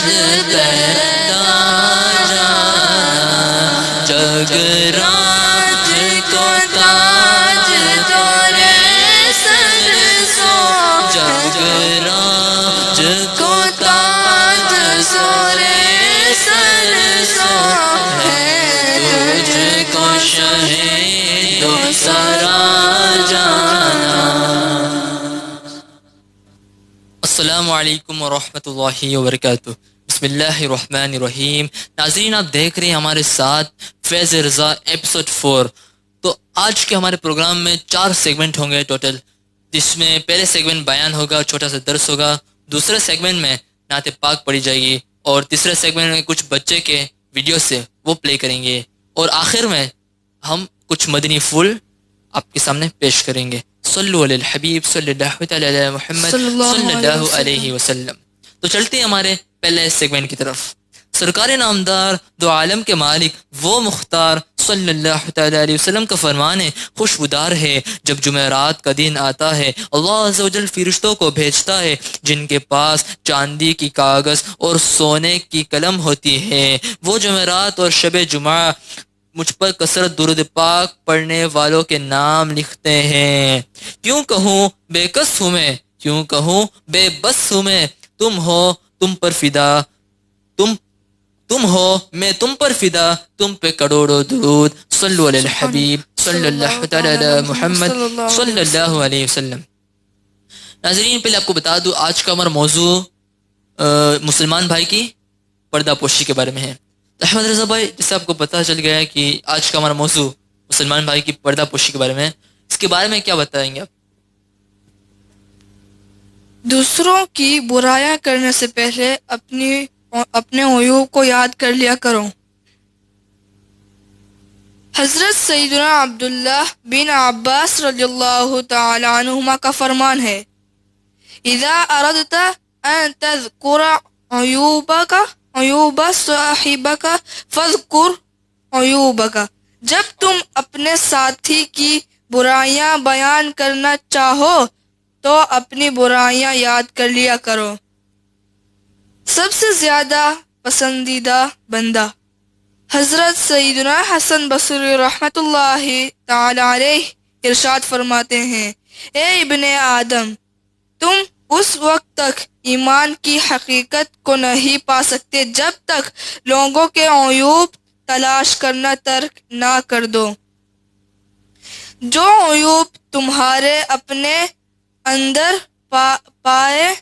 پیدا جانا جگراج کو تاج دورے سر سو جگراج کو تاج سورے سر سو ہے تجھ کو شہید و سرا جانا۔ السلام علیکم ورحمۃ اللہ وبرکاتہ۔ بسم اللہ الرحمن الرحیم۔ ناظرین، آپ دیکھ رہے ہیں ہمارے ساتھ فیض رضا ایپیسوڈ 4۔ تو آج کے ہمارے پروگرام میں 4 سیگمنٹ ہوں گے ٹوٹل، جس میں پہلے سیگمنٹ بیان ہوگا، چھوٹا سا درس ہوگا، دوسرے سیگمنٹ میں نعت پاک پڑھی جائے گی، اور تیسرے سیگمنٹ میں کچھ بچے کے ویڈیو سے وہ پلے کریں گے، اور آخر میں ہم کچھ مدنی پھول آپ کے سامنے پیش کریں گے۔ صلو علی الحبیب صلی اللہ تعالی علی محمد صلی اللہ علیہ وسلم۔ تو چلتے ہیں ہمارے پہلے سیگمنٹ کی طرف۔ سرکار نامدار دو عالم کے مالک وہ مختار صلی اللہ تعالی علیہ وسلم کا فرمان ہے، خوشبودار ہے جب جمعرات کا دن آتا ہے، اللہ عز و جل فرشتوں کو بھیجتا ہے جن کے پاس چاندی کی کاغذ اور سونے کی قلم ہوتی ہے، وہ جمعرات اور شب جمعہ مجھ پر کثرت درود پاک پڑھنے والوں کے نام لکھتے ہیں۔ کیوں کہوں بے کس ہوں میں، کیوں کہوں بے بس ہوں میں، تم ہو تم پر فدا، تم ہو میں تم پر فدا، تم پہ کروڑوں درود، صلو علی الحبیب صلی اللہ تعالی علی محمد صلی اللہ علیہ وسلم۔ ناظرین، پہلے آپ کو بتا دوں آج کا ہمارا موضوع مسلمان بھائی کی پردہ پوشی کے بارے میں ہے۔ احمد رضا بھائی، جس سے آپ کو پتہ چل گیا ہے کہ آج کا ہمارا موضوع مسلمان بھائی کی پردہ پوشی کے بارے میں ہے، اس کے بارے میں کیا بتائیں گے آپ؟ دوسروں کی برائیاں کرنے سے پہلے اپنے عیوب کو یاد کر لیا کرو۔ حضرت سیدنا عبداللہ بن عباس رضی اللہ تعالی عنہما کا فرمان ہے، اذا اردت ان تذکر عیوب صاحبک فاذکر عیوبک، جب تم اپنے ساتھی کی برائیاں بیان کرنا چاہو تو اپنی برائیاں یاد کر لیا کرو۔ سب سے زیادہ پسندیدہ بندہ حضرت سیدنا حسن بصری رحمۃ اللہ تعالی علیہ ارشاد فرماتے ہیں، اے ابن آدم، تم اس وقت تک ایمان کی حقیقت کو نہیں پا سکتے جب تک لوگوں کے عیوب تلاش کرنا ترک نہ کر دو۔ جو عیوب تمہارے اپنے اندر پائے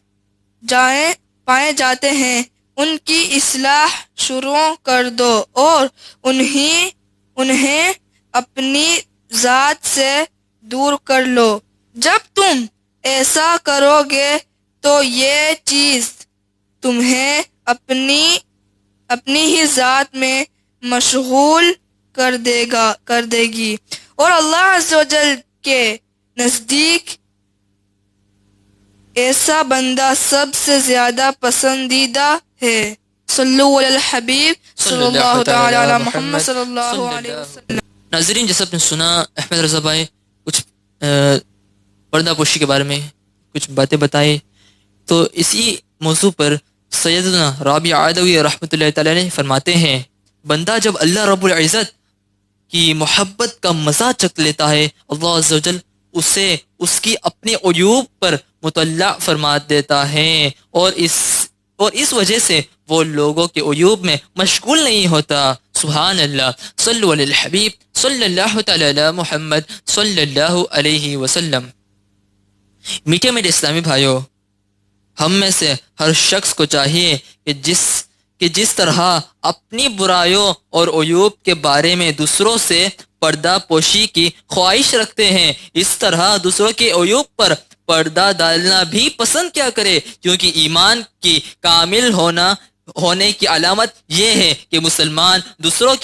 جاتے ہیں ان کی اصلاح شروع کر دو اور انہیں اپنی ذات سے دور کر لو۔ جب تم ایسا کرو گے تو یہ چیز تمہیں اپنی ہی ذات میں مشغول کر دے گی اور اللہ عز و جل کے نزدیک ایسا بندہ سب سے زیادہ پسندیدہ ہے۔ صلو علی الحبیب صلی اللہ تعالی علی محمد صلی اللہ علیہ وسلم۔ ناظرین، جیسا آپ نے سنا احمد رضا بھائی کچھ پردہ پوشی کے بارے میں کچھ باتیں بتائیں، تو اسی موضوع پر سیدنا رابع عدوی رحمۃ اللہ تعالی علیہ فرماتے ہیں، بندہ جب اللہ رب العزت کی محبت کا مزہ چکھ لیتا ہے، اللہ عز و جل اسے اس کی اپنے عیوب پر مطلع فرما دیتا ہے، اور اس وجہ سے وہ لوگوں کے عیوب میں مشغول نہیں ہوتا۔ سبحان اللہ، صلو علی الحبیب صلی اللہ تعالی علی محمد صلی اللہ علیہ وسلم۔ میٹھے میٹھے اسلامی بھائیوں، ہم میں سے ہر شخص کو چاہیے کہ جس طرح اپنی برائیوں اور عیوب کے بارے میں دوسروں سے پردہ پوشی کی خواہش رکھتے ہیں، اس طرح دوسروں کے عیوب پر پردہ ڈالنا بھی پسند کیا کرے، کیونکہ ایمان کی کامل ہونے کی علامت یہ ہے کہ مسلمان دوسروں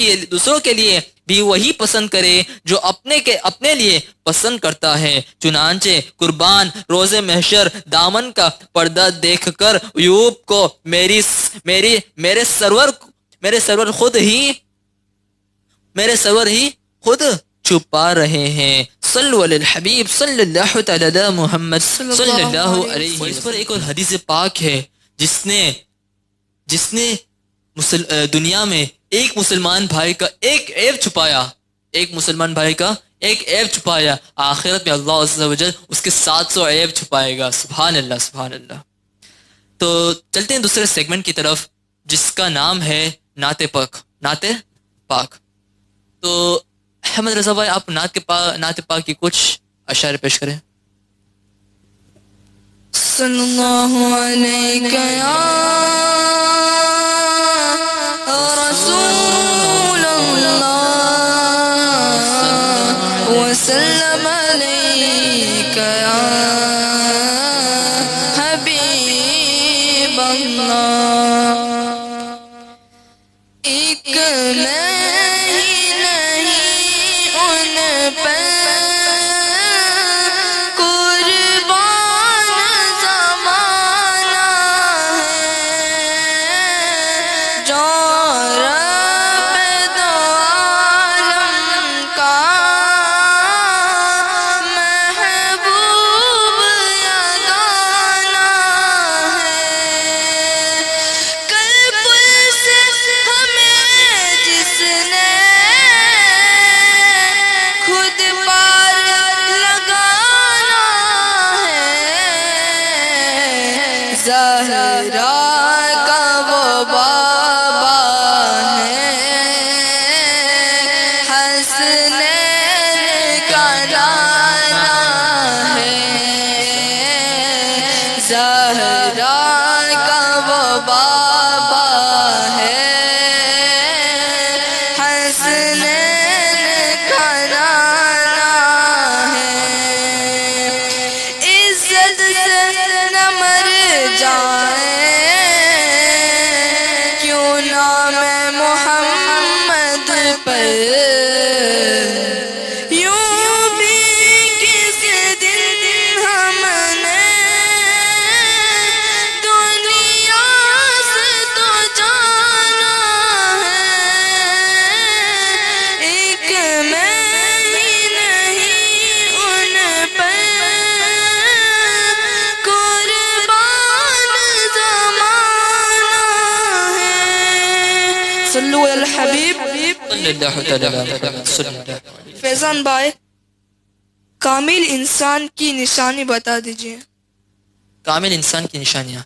کے لیے بھی وہی پسند کرے جو اپنے لیے پسند کرتا ہے۔ چنانچہ قربان روز محشر دامن کا پردہ دیکھ کر عیوب کو میرے سرور خود چھپا رہے ہیں۔ صلو علی الحبیب صلی اللہ تعالی علی محمد صلی اللہ علیہ وسلم۔ اس پر ایک اور حدیث پاک ہے جس نے دنیا میں ایک مسلمان بھائی کا ایک عیب چھپایا، ایک مسلمان بھائی کا ایک عیب چھپایا، آخرت میں اللہ عز و جل اس کے 700 عیب چھپائے گا. سبحان اللہ سبحان اللہ. تو چلتے ہیں دوسرے سیگمنٹ کی طرف جس کا نام ہے نعت پاک. نعت پاک. تو احمد رضا بھائی آپ نعت پاک کی کچھ اشعار پیش کریں. صلی اللہ علیہ رسول اللہ وسلم علیک یا حبیب اللہ. ایک میں ہی نہیں ان پر زہرا کا وہ بابا ہے، حسنین کا نانا ہے. زہرا کا وہ بابا ہے، حسنین کا نانا ہے. عزت سے نہ مر جائے کیوں نام محمد پر، یوں بھی کس دن ہم نے دنیا سے تو جانا ہے. ایک میں ہی نہیں ان پر صلو علی الحبیب صلی اللہ تعالی وسلم. فیضان بھائی کامل انسان کی نشانی بتا دیجئے. کامل انسان کی نشانیاں،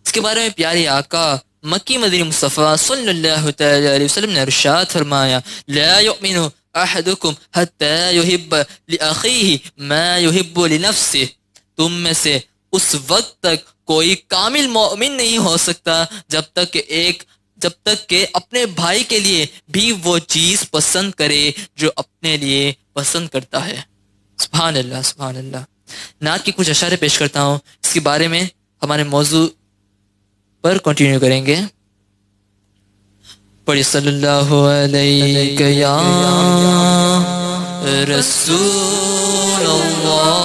اس کے بارے میں پیارے آقا مکی مدنی مصطفیٰ صلی اللہ تعالی علیہ وسلم نے ارشاد فرمایا: لا یؤمن احدکم حتی یحب لاخیہ ما یحب لنفسہ. تم میں سے اس وقت تک کوئی کامل مومن نہیں ہو سکتا جب تک کہ اپنے بھائی کے لیے بھی وہ چیز پسند کرے جو اپنے لیے پسند کرتا ہے. سبحان اللہ سبحان اللہ. نعت کی کچھ اشعار پیش کرتا ہوں، اس کے بارے میں ہمارے موضوع پر کنٹینیو کریں گے. پڑھی صلی اللہ علیہ یا رسول اللہ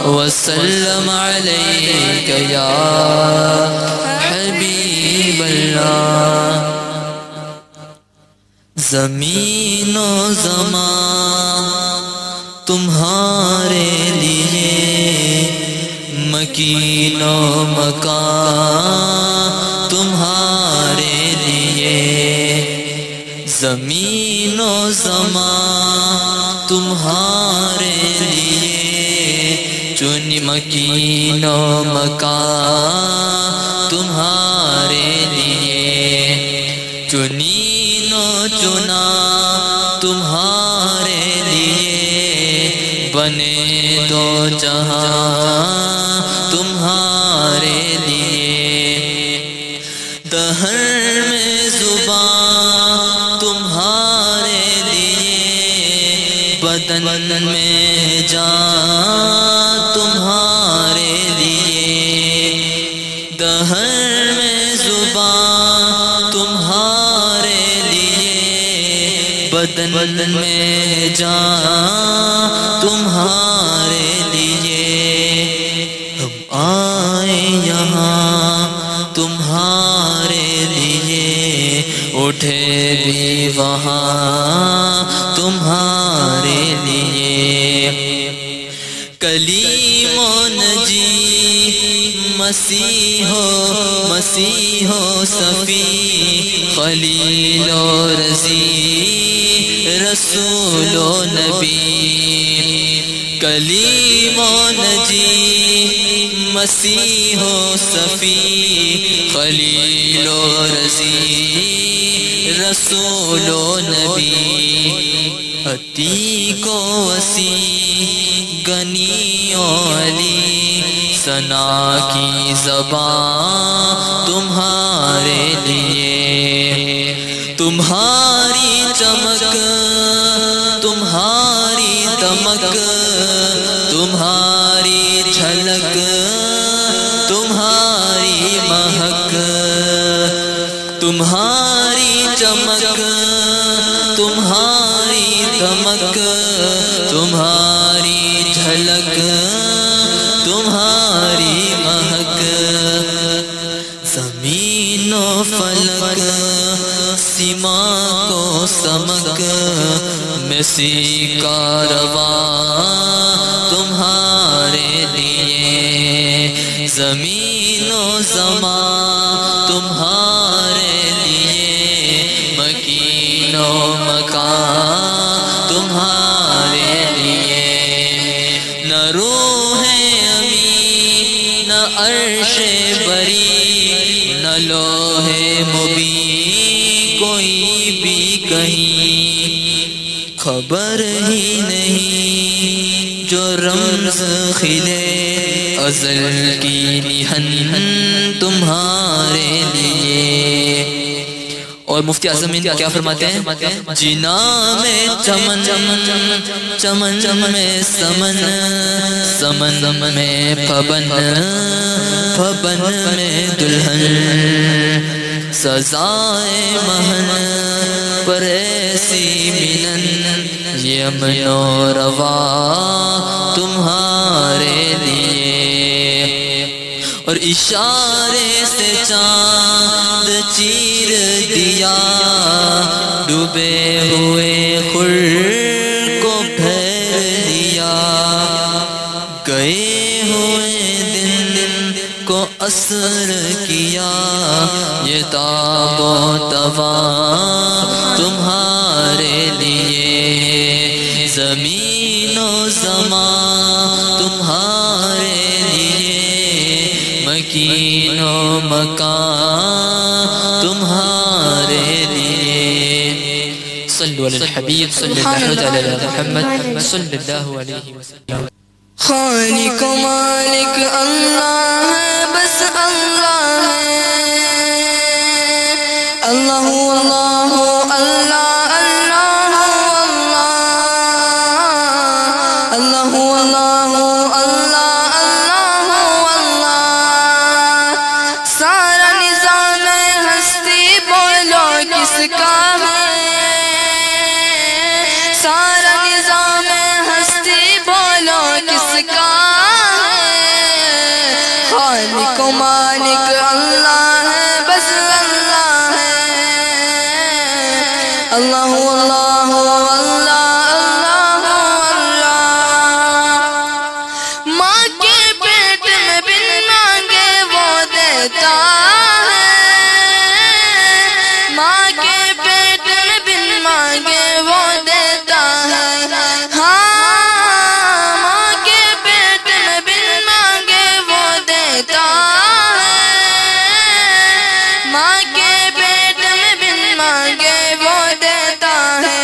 وسلم علیہ یا حبیب اللہ. زمین و زمان تمہارے لیے، مکین و مکان تمہارے لیے. زمین و زمان تمہارے لیے، چن مکین و مکان تمہارے لیے. چنین و چنا تمہارے لیے، بنے دو جہاں تمہارے لیے. دہر میں زبان تمہارے لیے، بدن میں جان تمہارے لیے. دہر میں زبان تمہارے لیے، بدن میں جان تمہارے لیے. ہم آئے یہاں تمہارے لیے، اٹھے بھی وہاں تمہارے لیے. کلیم و نجی مسیح ہو مسیح و صفی خلیل و رضی رسول و نبی کلیم و نجی مسیح و صفی خلیل و رضی رسول و نبی عتیق و وسیع غنی و علی ثنا کی زبان تمہارے لیے تمہاری چمک تمہاری دمک تمہاری جھلک تمہاری مہک تمہاری چمک تمہاری دمک تمہاری جھلک تمہاری مہک زمین و فلک سما کو سمک مسی کا رواں تمہارے لیے زمین و زمان تمہارے لیے مکین و مکان تمہارے لیے نہ روح امین نہ عرش بری نہ لوح مبین کوئی بھی کہیں خبر ہی نہیں جو رمز کھلے ازل کی نہن تمہارے لیے۔ اور مفتی اعظم کیا فرماتے ہیں؟ جنا میں چمن چمن میں سمن سمن میں پبن پبن میں دلہن سزائے مہن پر ایسی منن یمن و روا تمہارے لیے۔ اور اشارے سے چاند چیر دیا ڈوبے ہوئے خور کو پھیر لیا گئے ہوئے دن کو اثر کیا یہ تاب و تواں تمہارے لیے زمین و زمان تمہارے مکین و مکان تمہارے لیے۔ صلو علی الحبیب صلی اللہ علیہ محمد صلی اللہ علیہ وسلم۔ خالق و مالک اللہ ہے بس اللہ ہے اللہ اللہ اللہ اللہ اللہ اللہ سارا نظام ہستی بولو کس کا ہے سارا نظام ہستی بولو کس کا ہے خالق و مالک اللہ ہے بس اللہ ہے اللہ اللہ اللہ اللہ اللہ ماں کے پیٹ میں بن مانگے وہ دیتا ماں کے پیٹ میں بن مانگے وہ دیتا ہے ہاں ماں کے پیٹ میں بن مانگے وہ دیتا ہے ماں کے پیٹ میں بن مانگے وہ دیتا ہے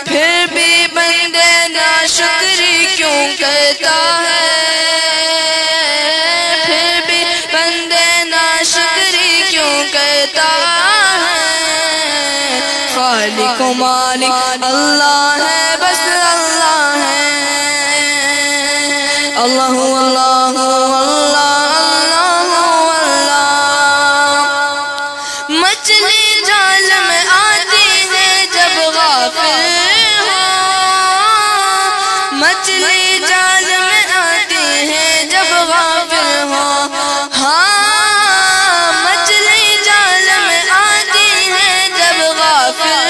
پھر بھی بندے ناشکری کیوں کرتا ہے پھر بھی بندے ناشکری کیوں کرتا خالق و مالک اللہ ہے بس اللہ ہے اللہ اللہ اللہ اللہ مچھلی جال میں آتی ہے جب غافل ہو مچھلی جال میں آتی ہے جب غافل ہو ہاں مچھلی جال میں آتی ہے جب غافل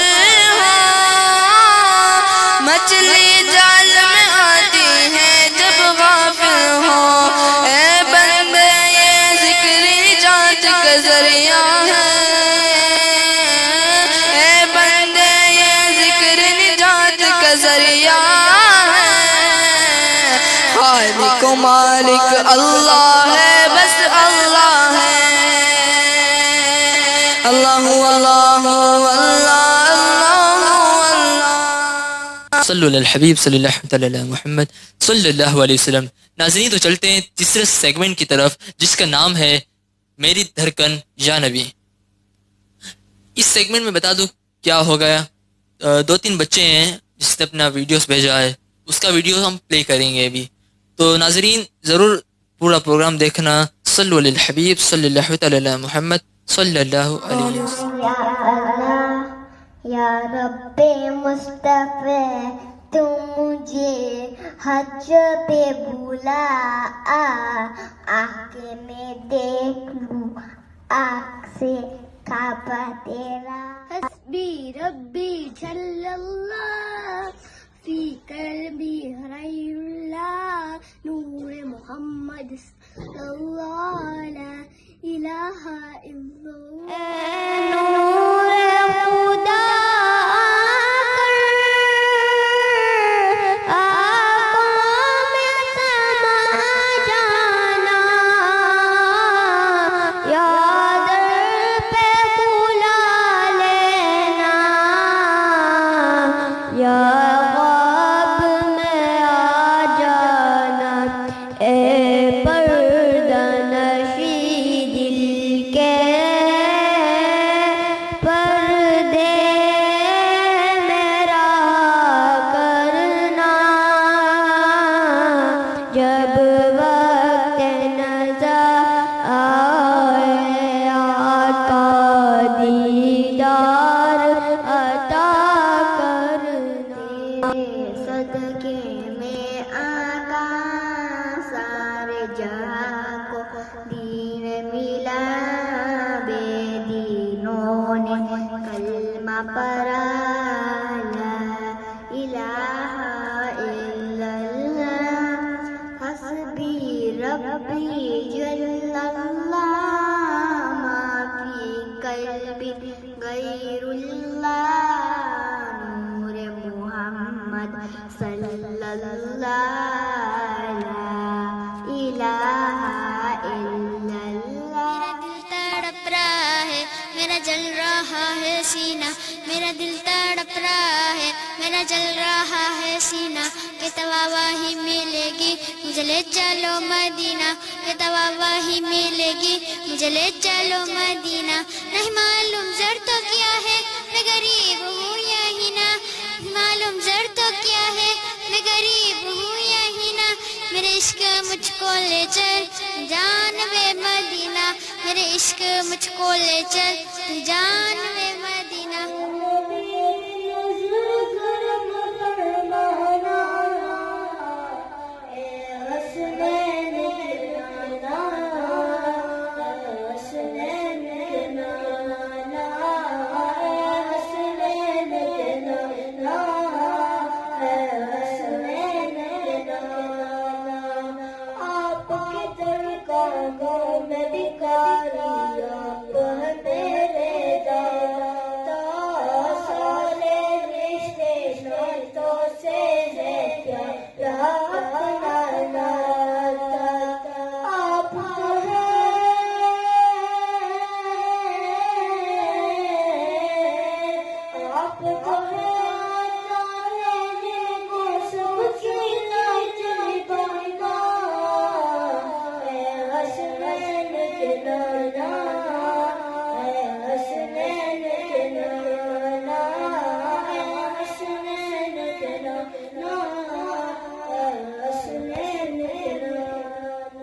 مچھلی جال میں آتی ہے جب غافل ہو اے بندے یہ ذکر کو مالک اللہ ہے، بس اللہ ہے۔ اللہ اللہ اللہ اللہ۔ صلی اللہ الحبیب صلی اللہ علیہ محمد صلی اللہ علیہ وسلم۔ ناظرین، تو چلتے ہیں تیسرے سیگمنٹ کی طرف جس کا نام ہے میری دھڑکن یا نبی۔ اس سیگمنٹ میں بتا دوں کیا ہو گیا، 2-3 بچے ہیں جس نے اپنا ویڈیوز بھیجا ہے، اس کا ویڈیو ہم پلے کریں گے ابھی، تو ناظرین ضرور پورا پروگرام دیکھنا۔ صلی اللہ الحبیب صلی اللہ علیہ محمد صلی اللہ علیہ وسلم۔ یا رب مصطفی تو مجھے حج پہ بھولا، آ کے میں دیکھ لوں آنکھ سے کعبہ تیرا۔ حسبی ربی جل اللہ فی قلبی غیر اللہ، نور محمد صلی اللہ لا الہ الا اللہ۔ نور خدا میرا دل تڑپ رہا ہے، میرا جل رہا ہے سینہ، کہ توا ہی ملے گی مجھے لے چلو مدینہ، کہ توا ہی ملے گی مجھے لے چلو مدینہ۔ نہیں معلوم زر تو کیا ہے میں غریب ہوں یا ہنا، معلوم زر تو کیا ہے میں غریب ہوں یا ہنا، میرے عشق مجھ کو لے چل جانبے مدینہ، میرے عشق مجھ کو لے چل جانبے مدینہ۔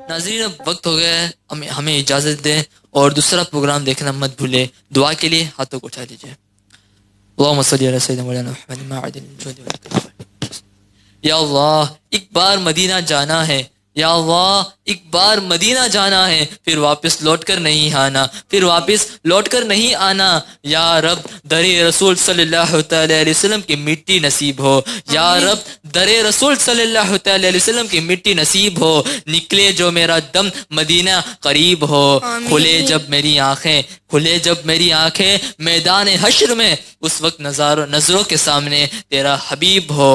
ناظرین، اب وقت ہو گیا ہے، ہمیں اجازت دیں اور دوسرا پروگرام دیکھنا مت بھولیں۔ دعا کے لیے ہاتھوں کو اٹھا لیجیے۔ اللہم صلی علی سیدنا مولانا محمد معدن الجود والکرم۔ یا اللہ، ایک بار مدینہ جانا ہے، یا اللہ ایک بار مدینہ جانا ہے، پھر واپس لوٹ کر نہیں آنا، پھر واپس لوٹ کر نہیں آنا۔ یا رب در رسول صلی اللہ تعالی علیہ وسلم کی مٹی نصیب ہو، یا رب در رسول صلی اللہ تعالی علیہ وسلم کی مٹی نصیب ہو۔ نکلے جو میرا دم مدینہ قریب ہو، کھلے جب میری آنکھیں، کھلے جب میری آنکھیں میدان حشر میں، اس وقت نظروں کے سامنے تیرا حبیب ہو۔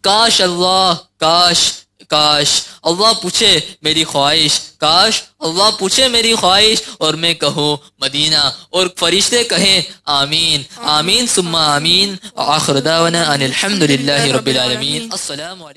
کاش اللہ، کاش کاش اللہ پوچھے میری خواہش، کاش اللہ پوچھے میری خواہش اور میں کہوں مدینہ، اور فرشتے کہیں آمین آمین ثم آمین، آخر دعوانا ان الحمد للہ رب العالمین۔ السلام علیکم۔